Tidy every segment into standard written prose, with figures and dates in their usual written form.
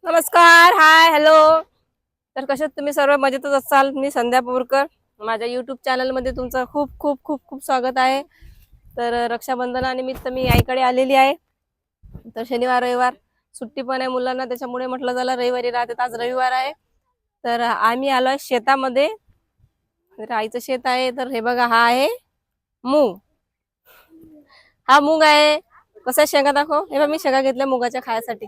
नमस्कार, हाय, हॅलो. तर कशात तुम्ही सर्व मजेतच असाल. मी संध्या बोरकर, माझ्या युट्यूब चॅनलमध्ये तुमचं खूप खूप खूप खूप स्वागत आहे. तर रक्षाबंधनानिमित्त मी आईकडे आलेली आहे. तर शनिवार रविवार सुट्टी पण आहे मुलांना, त्याच्यामुळे म्हटलं झालं रविवारी राहते, आज रविवार आहे. तर आम्ही आलोय शेतामध्ये. तर आईचं शेत आहे. तर हे बघा, हा आहे मूग. हा मूग आहे. कसा शेंगा दाखव. हे बघ, मी शेंगा घेतल्या मुगाच्या खायसाठी.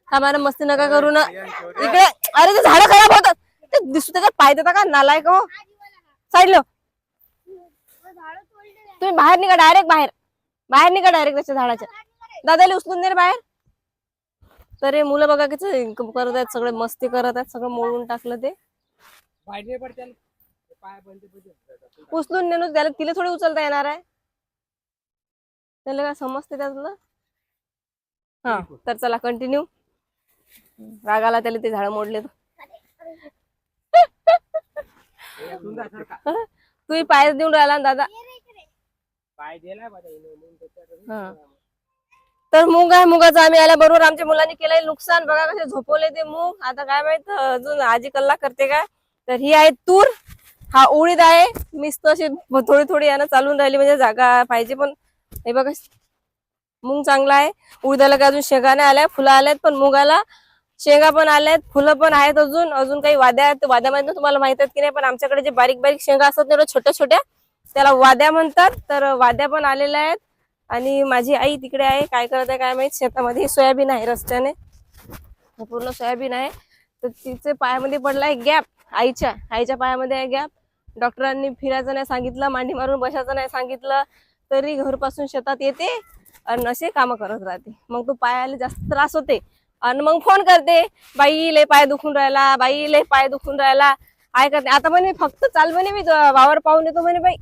आम्हाला मस्ती नका करू ना इकडे. अरे ते झाडं खराब होतात. ते दिसू त्याच्यात पाय देता का नालायक हो. साईडला तुम्ही बाहेर निघा, डायरेक्ट बाहेर बाहेर निघा, डायरेक्ट त्याच्या झाडाच्या. दादाला उचलून दे रे बाहेर. तर हे मुलं बघा किती करत आहेत, सगळे मस्ती करत आहेत. सगळं मोडून टाकलं ते. उचलून नेणं त्याला, तिला थोडी उचलता येणार आहे. त्याला काय समजते त्यातलं. हा, तर चला कंटिन्यू. रागाला त्याला ते झाड मोडले. तू पाय देऊन राहिला ना दादा. तर मूग आहे. मुगाचं आम्ही आल्या बरोबर आमच्या मुलांनी केलंय नुकसान. बघा कसे झोपवले ते मूग. आता काय माहित अजून आजी कल्ला करते काय. तर ही आहे तूर, हा उडीद आहे. मिस्त अशी थोडी थोडी यानं चालून राहिली, म्हणजे जागा पाहिजे. पण हे बघा, मूग चांगला आहे. उडीदाला काय अजून शेंगा नाही आल्या, फुलं आल्यात. पण मुगाला शेंगा पण आल्यात, फुलं पण आहेत. अजून अजून काही वाद्या आहेत. वाद्यामध्ये तुम्हाला माहित आहेत की नाही, पण आमच्याकडे जे बारीक बारीक शेंगा असतात तेवढ्या छोट्या छोट्या, त्याला वाद्या म्हणतात. तर वाद्या पण आलेल्या आहेत. आणि माझी आई तिकडे आहे, काय करत आहे काय माहित. शेतामध्ये सोयाबीन आहे रस्त्याने, पूर्ण सोयाबीन आहे. तर तिचे पायामध्ये पडलाय गॅप. आईच्या पायामध्ये आहे गॅप. डॉक्टरांनी फिरायचं नाही सांगितलं, मांडी मारून बसायचं नाही सांगितलं, तरी घरपासून शेतात येते आणि असे काम करत राहते. मग तो पायाला जास्त त्रास होते. आणि मग फोन करते, बाई लय पाय दुखून राहिला, बाई लय पाय दुखून राहिला. काय करते आता. पण मी फक्त चाल म्हणे, मी वावर पाहून येतो म्हणे. बाई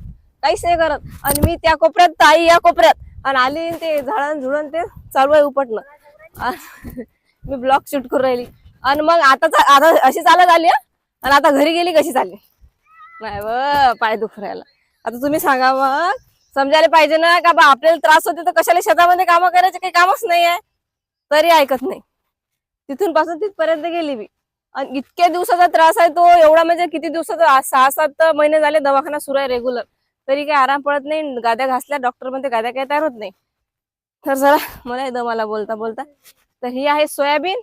काहीच नाही करत. आणि मी त्या कोपऱ्यात, ताई या कोपऱ्यात, आणि आली ते झाडण झुडण ते चालू आहे उपटणं. मी ब्लॉग शूट करून राहिली. आणि मग आता अशी चालत आली. आणि आता घरी गेली कशी चालली. नाही व पाय दुखू राहिला. आता तुम्ही सांगा, मग समजायला पाहिजे ना का बा, आपल्याला त्रास होते तर कशाला शेतामध्ये कामं करायचे. काही कामच नाही आहे, तरी ऐकत नाही. तिथून पासून तिथपर्यंत गेली मी. आणि इतक्या दिवसाचा त्रास आहे तो, एवढा म्हणजे किती दिवसाचा, 6-7 महिने झाले दवाखाना सुरू आहे रेग्युलर, तरी काही आराम पडत नाही. गाद्या घासल्या, डॉक्टर म्हणते गाद्या काही तयार होत नाही. तर जरा मला दमाला बोलता बोलता. तर ही आहे सोयाबीन.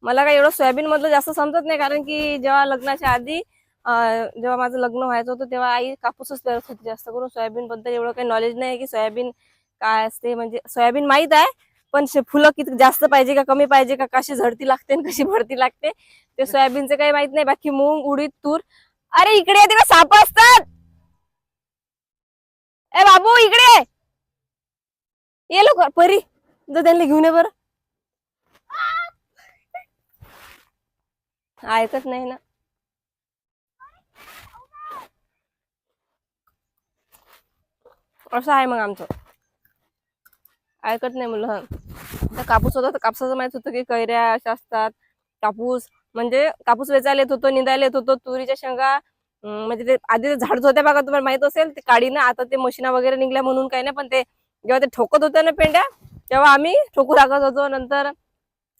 मला काय एवढं सोयाबीन मधलं जास्त समजत नाही, कारण की जेव्हा लग्नाच्या आधी जेव्हा माझं लग्न व्हायचं होतं तेव्हा आई कापूसच पेरत होती. जास्त करून सोयाबीन बद्दल एवढं काही नॉलेज नाही की सोयाबीन काय असते. म्हणजे सोयाबीन माहित आहे, पण फुलं किती जास्त पाहिजे का कमी पाहिजे का, कशी झडती लागते आणि कशी भरती लागते, ते सोयाबीनचं काही माहित नाही. बाकी मूग, उडीद, तूर. अरे इकडे तिकडे साप असतात. ए बाबू इकडे ये लवकर. परी जर त्यांना घेऊन ये बरं. ऐकत नाही ना. असं आहे मग आमचं, ऐकत नाही मुलं. तर कापूस होता तर कापसाचं माहित होतं की कैऱ्या अशा असतात. कापूस म्हणजे कापूस वेचायला येत होतो, निंदायला येत होतो. तुरीच्या शेंगा म्हणजे ते आधी ते झाड होत्या बघा, तुम्हाला माहित असेल ते काढी ना. आता ते मशीना वगैरे निघल्या म्हणून काही नाही, पण ते जेव्हा ते ठोकत होत्या ना पेंड्या, तेव्हा आम्ही ठोकू लागत होतो. नंतर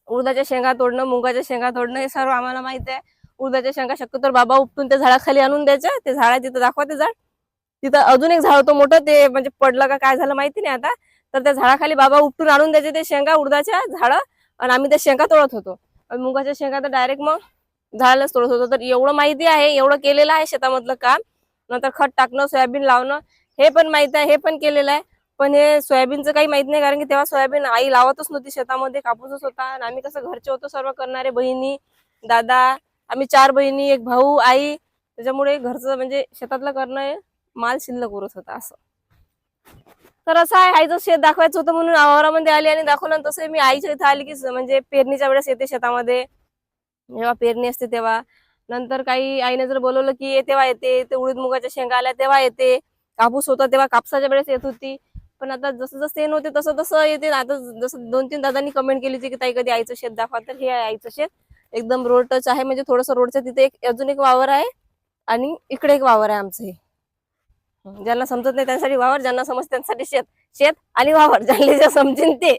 उडदाच्या शेंगा तोडणं, मुगाच्या शेंगा तोडणं, हे सर्व आम्हाला माहित आहे. उडदाच्या शेंगा शक्यतो बाबा उपटून त्या झाडाखाली आणून द्यायच्या. ते झाड तिथं दाखवा, ते झाड तिथं अजून एक झाड होतं मोठं, ते म्हणजे पडलं का काय झालं माहिती नाही आता. तर त्या झाडाखाली बाबा उपटून आणून द्यायचे ते शेंगा, उडदाच्या झाडं, आणि आम्ही त्या शेंगा तोडत होतो. मुगाच्या शेंगा तर डायरेक्ट मग झाडालाच तोडत होतो. तर एवढं माहिती आहे, एवढं केलेलं आहे शेतामधलं काम. नंतर खत टाकणं, सोयाबीन लावणं, हे पण माहित आहे, हे पण केलेलं आहे. पण हे सोयाबीनचं काही माहित नाही, कारण की तेव्हा सोयाबीन आई लावतच नव्हती शेतामध्ये, कापूसच होता. आणि आम्ही कसं घरचे होतो सर्व करणारे, बहिणी, दादा, आम्ही 4 बहिणी, 1 भाऊ, आई. त्याच्यामुळे घरचं म्हणजे शेतातलं करणं माल शिल्लक उरत होता असं. तर असं आहे, आईचं शेत दाखवायचं होतं म्हणून आवारामध्ये आली आणि दाखवलं. तसं मी आईच्या इथं आली की म्हणजे पेरणीच्या वेळेस येते शेतामध्ये, जेव्हा पेरणी असते तेव्हा. नंतर काही आईने जर बोलवलं की तेव्हा येते. ते उडीद मुगाच्या शेंगा आल्या तेव्हा येते. कापूस होता तेव्हा कापसाच्या वेळेस येत होती. पण आता जसं जसं येण होते तसं तसं येते. आता जसं 2-3 दादांनी कमेंट केली होती की ताई कधी आईचं शेत दाखवा, तर हे आहे आईचं शेत. एकदम रोड टच आहे, म्हणजे थोडंसं रोडच्या तिथे अजून एक वावर आहे आणि इकडे एक वावर आहे आमचं. हे ज्यांना समजत नाही त्यांसाठी वावर, ज्यांना समजते त्यांसाठी शेत. शेत आणि वावर ज्यांना जे समजेन ते.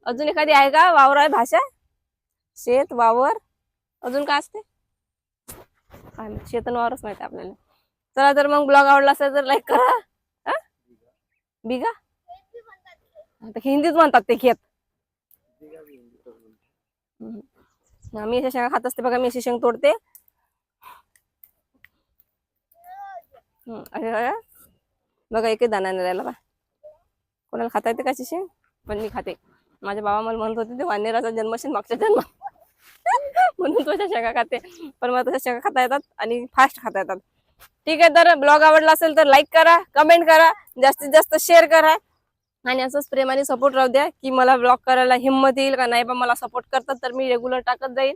अजून एखादी आहे का वावर आहे भाषा? शेत, वावर, अजून काय असते? शेत आणि वावरच माहिती आपल्याला. चला तर मग ब्लॉग आवडला असेल तर लाईक करा. बिगा हिंदीत म्हणतात ते खेत. मी अशा शेंगा खात असते बघा. मी अशी शेंग तोडते. बघा एकही दाणा नाही राहिला बा. कोणाला खाता येते काची शेंग? पण मी खाते. माझ्या बाबा मला म्हणत होते ते वानेराचा जन्मशील मागच्या जन्म म्हणून तशा शेंगा खाते. पण मला तशा शेंगा खाता येतात आणि फास्ट खाता येतात. ठीक आहे, तर ब्लॉग आवडला असेल तर लाईक करा, कमेंट करा, जास्तीत जास्त शेअर करा आणि असंच प्रेमाने सपोर्ट राहू द्या की मला ब्लॉग करायला हिंमत येईल का नाही. पण मला सपोर्ट करतात तर मी रेग्युलर टाकत जाईल.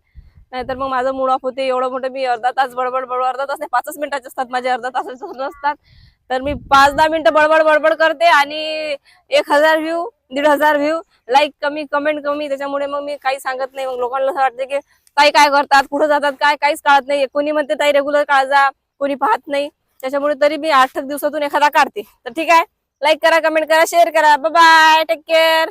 नाहीतर मग माझं मूड ऑफ होते. एवढं मोठं मी अर्धा तास बडबड बडबड, अर्धा तास नाही 5 मिनिटाचे असतात माझे, अर्धा तासाचे नसतात. तर मी 5-10 मिनिटं बडबड बडबड करते आणि 1000 व्ह्यू, 1500 व्ह्यू, लाईक कमी, कमेंट कमी. त्याच्यामुळे मग मी काही सांगत नाही. मग लोकांना असं वाटतं की ताई काय करतात, कुठं जातात, काहीच कळत नाही. कोणी म्हणते ताई रेग्युलर काढा, कोणी पाहत नाही. त्याच्यामुळे तरी मी 8 दिवसातून एखादा काढते. तर ठीक आहे, लाईक करा, कमेंट करा, शेअर करा. Bye bye, take care.